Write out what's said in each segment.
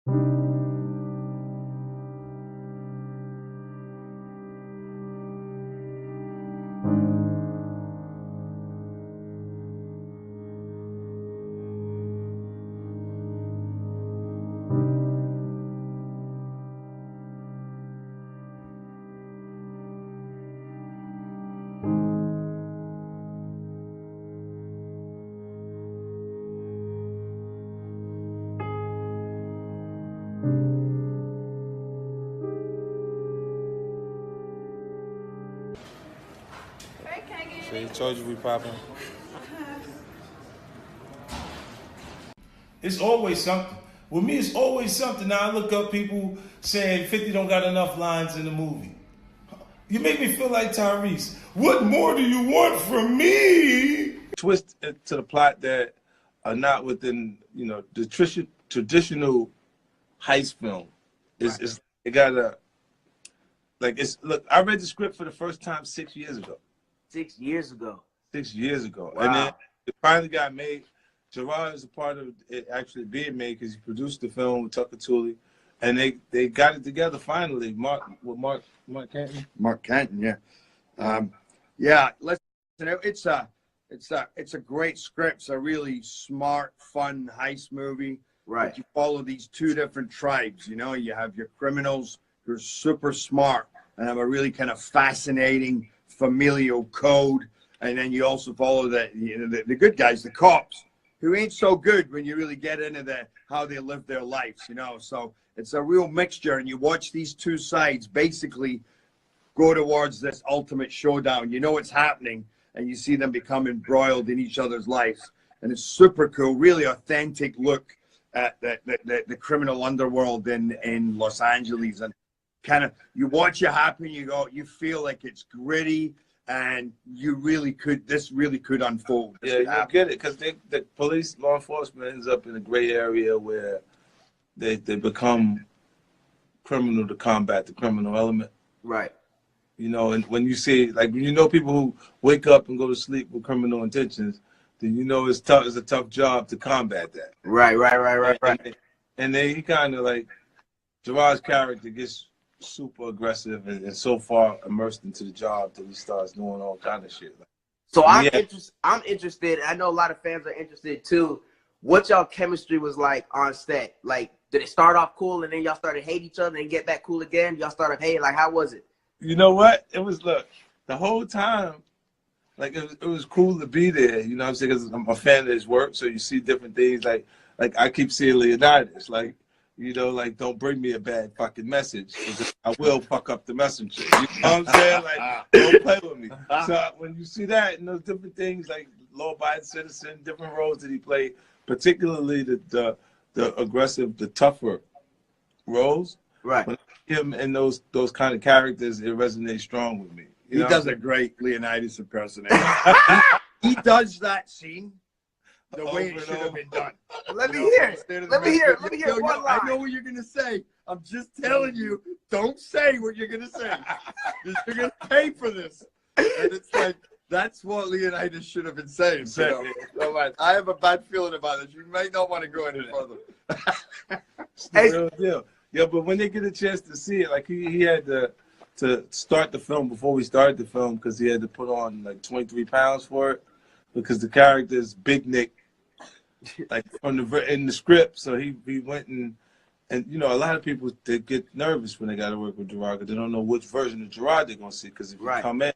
See, I told you we popping. It's always something. With me, it's always something. Now I look up people saying 50 don't got enough lines in the movie. You make me feel like Tyrese. What more do you want from me? Twist to the plot that are not within, the traditional heist film. It got a, look, I read the script for the first time 6 years ago. 6 years ago. 6 years ago. Wow. And then it finally got made. Gerard is a part of it actually being made because he produced the film with Tucker Tooley. And they got it together finally. Mark Canton? Mark Canton, yeah. Yeah, listen, it's a great script. It's a really smart, fun heist movie. Right. But you follow these two different tribes. You have your criminals who are super smart and have a really kind of fascinating familial code. And then you also follow the good guys, the cops, who ain't so good when you really get into how they live their lives, So it's a real mixture, and you watch these two sides basically go towards this ultimate showdown. You know what's happening, and you see them become embroiled in each other's lives. And it's super cool, really authentic look at the criminal underworld in Los Angeles. And kind of, you watch it happen, you feel like it's gritty, and this really could unfold. Yeah, you get it, because the police, law enforcement ends up in a gray area where they become criminal to combat the criminal element. Right. And when you see, when people who wake up and go to sleep with criminal intentions, then it's tough. It's a tough job to combat that. Right. And he kind of Gerard's character gets super aggressive and so far immersed into the job that he starts doing all kind of shit. So I'm interested. I know a lot of fans are interested too. What y'all chemistry was like on set? Did it start off cool and then y'all started hate each other and get back cool again? Y'all started hating. How was it? You know what? It was, look, the whole time, it was cool to be there. You know what I'm saying? Because I'm a fan of his work, so you see different things. Like I keep seeing Leonidas. Don't bring me a bad fucking message. I will fuck up the messenger. You know what I'm saying? Don't play with me. So when you see that and those different things, law-abiding citizen, different roles that he played, particularly the aggressive, the tougher roles. Right. When him and those kind of characters, it resonates strong with me. He does a great Leonidas impersonation. he does that scene the way it should have been done. Let me hear it. Let me hear one line. I know what you're going to say. I'm just telling you, don't say what you're going to say. You're going to pay for this. And it's that's what Leonidas should have been saying. Exactly. I have a bad feeling about this. You may not want to go any further. It's the real deal. Yeah, but when they get a chance to see it, he had to start the film before we started the film because he had to put on 23 pounds for it because the character is Big Nick, in the script. So he went and a lot of people, they get nervous when they got to work with Gerard because they don't know which version of Gerard they're gonna see. Because if you come in,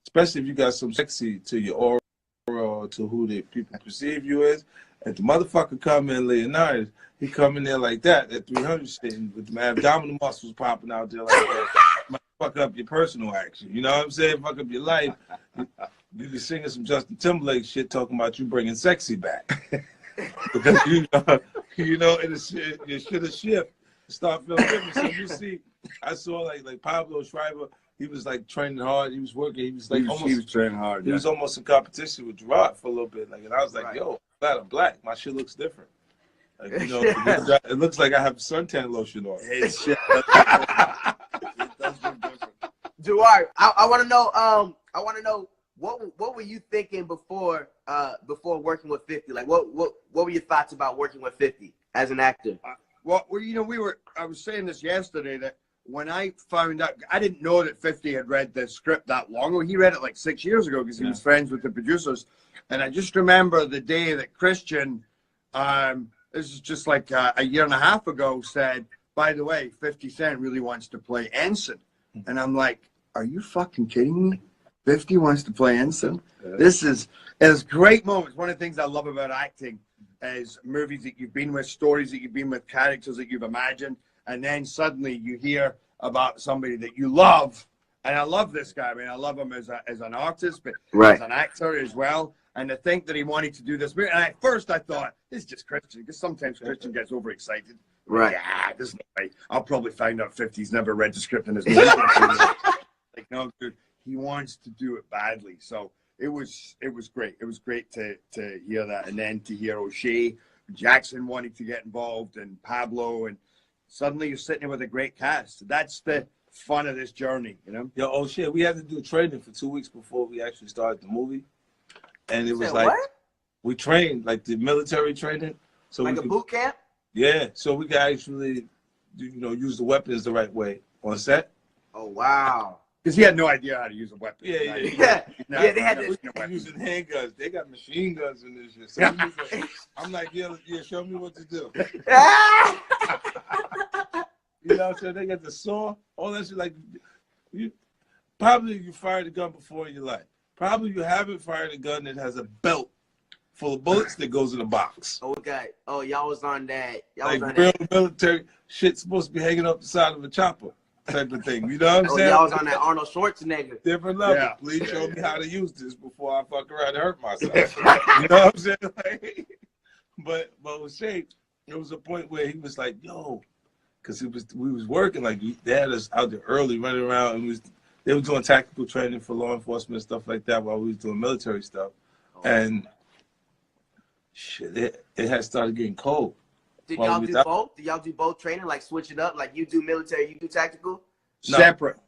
especially if you got some sexy to your aura or to who the people perceive you as, if the motherfucker come in Leonidas, he come in there like that 300 shit with the abdominal muscles popping out there like that. Might fuck up your personal action. You know what I'm saying? Fuck up your life. You be singing some Justin Timberlake shit talking about you bringing sexy back. Because your shit will shift. Start feeling different. So you see, I saw like Pablo Schreiber. He was training hard. He was working. He was he was training hard. He was almost in competition with Gerard for a little bit. And I was like, yo, I'm black. My shit looks different. It looks like I have suntan lotion on. It does look different. Gerard, I want to know. I want to know what were you thinking before working with 50? What were your thoughts about working with 50 as an actor? Well, I was saying this yesterday that when I found out, I didn't know that 50 had read the script that long ago. He read it like 6 years ago because he was friends with the producers. And I just remember the day that Christian, this is just like a year and a half ago, said, by the way, 50 Cent really wants to play Ensign. And I'm like, are you fucking kidding me? 50 wants to play Ensign? It's great moments. One of the things I love about acting is movies that you've been with, stories that you've been with, characters that you've imagined, and then suddenly you hear about somebody that you love. And I love this guy. I mean, I love him as an artist, but as an actor as well. And to think that he wanted to do this movie, and at first I thought, this is just Christian, because sometimes Christian gets overexcited. Right. Yeah, there's no way. I'll probably find out 50's never read the script in his movie. Like, no, dude, he wants to do it badly. So it was great. It was great to hear that, and then to hear O'Shea, Jackson wanting to get involved, and Pablo, and suddenly you're sitting there with a great cast. That's the fun of this journey, you know. Yo, O'Shea, we had to do training for 2 weeks before we actually started the movie, and it was like what? We trained like the military training, so like a boot camp. Yeah, so we could actually, use the weapons the right way on set. Oh wow. Because he had no idea how to use a weapon. Yeah. They had to using handguns. They got machine guns in this shit. So I'm like, yeah, show me what to do. You know what I'm saying? They got the saw, all that shit. Like, you fired a gun before in your life. Probably you haven't fired a gun that has a belt full of bullets that goes in a box. Okay. Oh, y'all was on that. Real military shit supposed to be hanging up the side of a chopper. Type of thing, you know what I'm saying? Y'all was on that Arnold Schwarzenegger. Different level. Yeah. Please show me how to use this before I fuck around and hurt myself. You know what I'm saying? Like, but with Shay, there was a point where he was like, "Yo," because we was working, like they had us out there early, running around, and they were doing tactical training for law enforcement and stuff like that while we was doing military stuff, and shit, it had started getting cold. Did y'all do both? Did y'all do both training, like switch it up? Like you do military, you do tactical? No.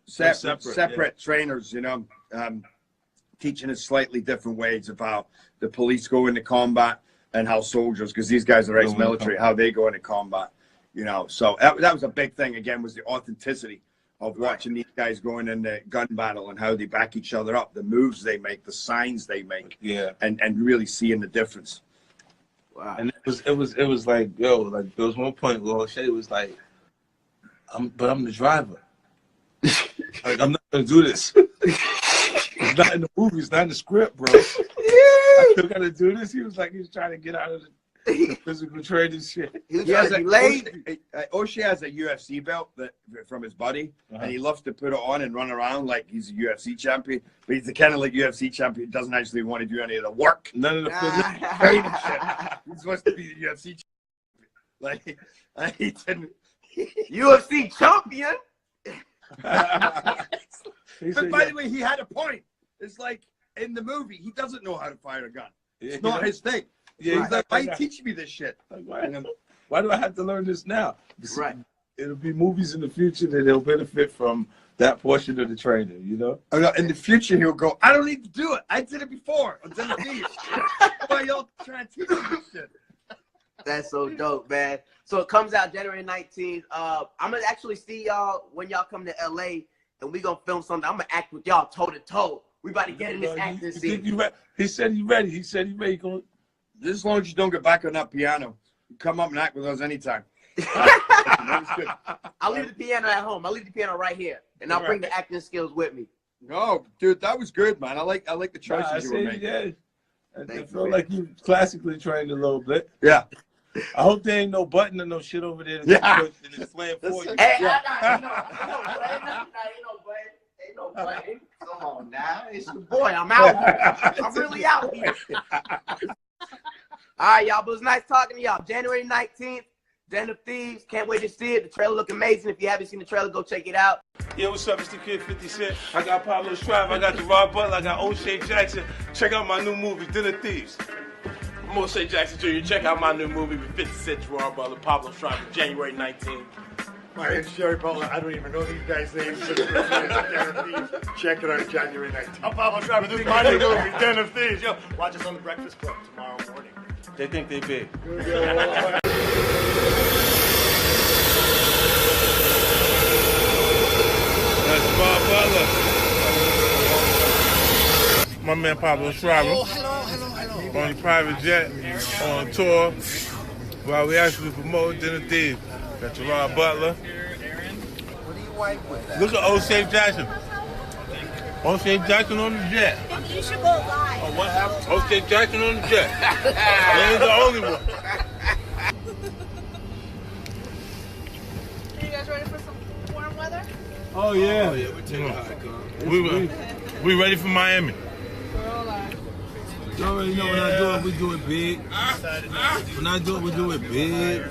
Separate trainers, you know, teaching us slightly different ways of how the police go into combat and how soldiers, because these guys are ex-military, how they go into combat, you know. So that was a big thing, again, was the authenticity of watching these guys going in the gun battle and how they back each other up, the moves they make, the signs they make, and really seeing the difference. Wow. And it was like, yo, like there was one point where O'Shea was like, I'm the driver. Like, I'm not gonna do this. It's not in the movie, it's not in the script, bro. I still gotta do this. He was trying to get out of the physical training shit. O'Shea has a UFC belt from his buddy, and he loves to put it on and run around like he's a UFC champion. But he's the kind of like UFC champion doesn't actually want to do any of the work. None of the physical training shit. He's supposed to be the UFC champion. Like he didn't. UFC champion. But by the way, he had a point. It's like in the movie, he doesn't know how to fire a gun. It's not his thing. Yeah, he's like, why you teach me this shit? Like, why do I have to learn this now? Right. It'll be movies in the future that they'll benefit from that portion of the training, you know? In the future, he'll go, I don't need to do it. I did it before. I did it. Why y'all trying to teach me this shit? That's so dope, man. So it comes out January 19th. I'm going to actually see y'all when y'all come to LA, and we're going to film something. I'm going to act with y'all toe to toe. We about to get in this acting scene. He said he's ready. He said he's ready. Just as long as you don't get back on that piano, you come up and act with us anytime. I'll leave the piano at home. I'll leave the piano right here, and I'll bring the acting skills with me. No, dude, that was good, man. I like the choices you were making. Yeah. I feel like you classically trained a little bit. Yeah. I hope there ain't no button or no shit over there that's playing for you. Hey, ain't no button. Come on now. It's your boy. I'm out. I'm really out here. All right, y'all. But it was nice talking to y'all. January 19th, Den of Thieves. Can't wait to see it. The trailer look amazing. If you haven't seen the trailer, go check it out. Yeah, what's up? It's the Kid 50 Cent. I got Pablo Strive. I got Gerard Butler. I got O'Shea Jackson. Check out my new movie, Den of Thieves. I'm O'Shea Jackson Jr. Check out my new movie with 50 Cent, Gerard Butler, Pablo Strive, January 19th. My name's Jerry Butler. I don't even know these guys' names. Check it out January 19th. I'm Pablo Strive. This is my new movie, Den of Thieves. Yo, watch us on The Breakfast Club tomorrow morning. They think they big. man Pablo Schreiber. Oh, hello. On a private jet, on tour, while we actually promote Dinner Thieves. Got Gerard Butler. What do you wipe with? Look at O'Shea Jackson. O'Shea Jackson on the jet. You should go live. Oh, what happened? O'Shea Jackson on the jet. He ain't the only one. Are you guys ready for some warm weather? Oh yeah. We ready for Miami. We're all live. You already know when I do it, we do it big. When I do it, we do it big.